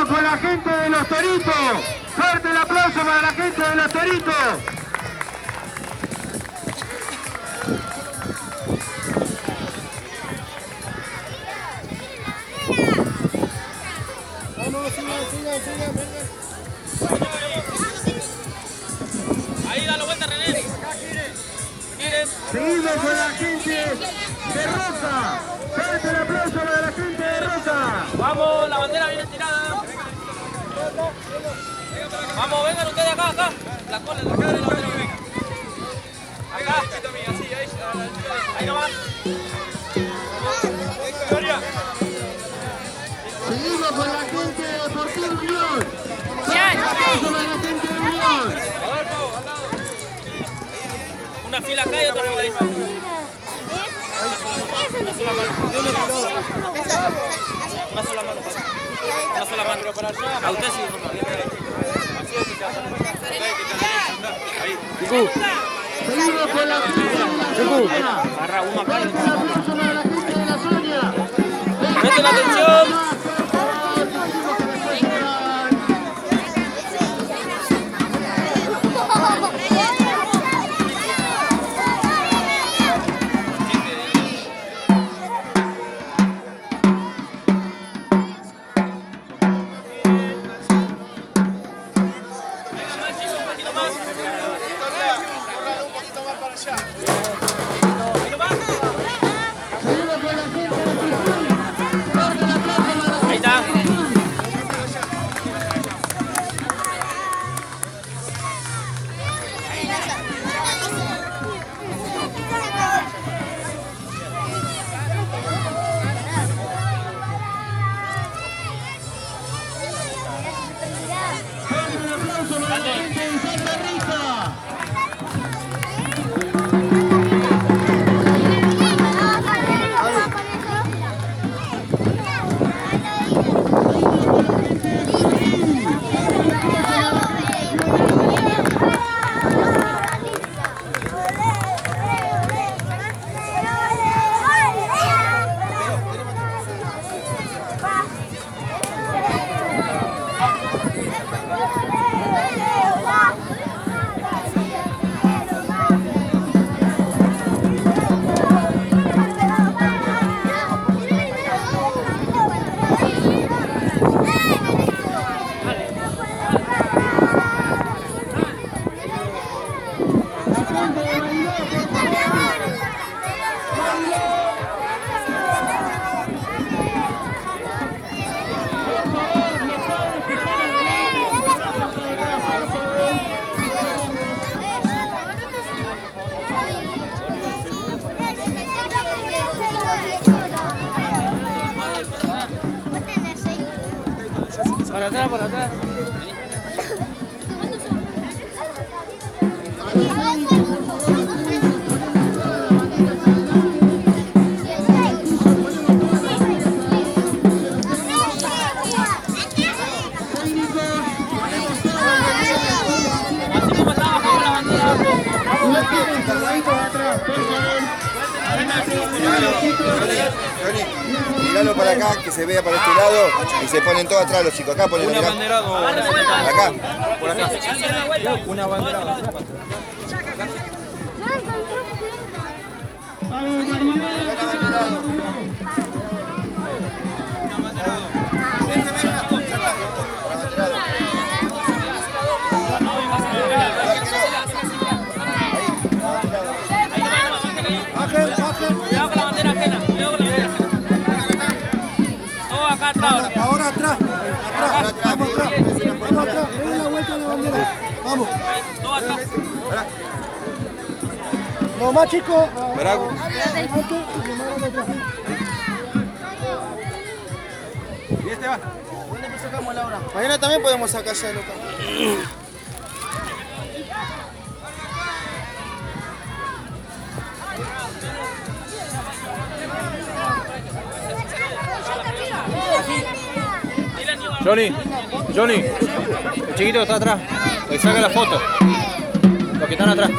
Seguimos con la gente de los Toritos. Fuerte el aplauso para la gente de los Toritos. Vamos, sigan, vengan. Ahí, dale vuelta, René. Seguimos con la gente de Rosa. Fuerte el aplauso para la gente de Rosa. Vamos, la bandera viene tirada. Vamos, vengan ustedes acá. La cola, la bandera, venga. Acá. Ahí nomás. Seguimos con la gente de Deportivo Unión. Fuerte el aplauso para la gente de Unión. Una fila acá y otra fila ahí. Una sola mano. A usted sí, por favor. Seguimos con la gente de la Agarra uno acá y Fuerte el aplauso para la gente de la Sonia. presten atención. Ahí está. Por atrás. Miralo para acá, que se vea para este lado y se ponen todos atrás los chicos. Acá ponen Una bandera o acá. por acá. Una bandera. Cuidado con la bandera ajena. Todo acá atrás. Ahora atrás. Vamos atrás. Ven la vuelta a la bandera. Vamos. Todo atrás. No más chicos. Y este va. Mañana también podemos sacar ya el local. Johnny, el chiquito que está atrás, que saca la foto. Los que están atrás.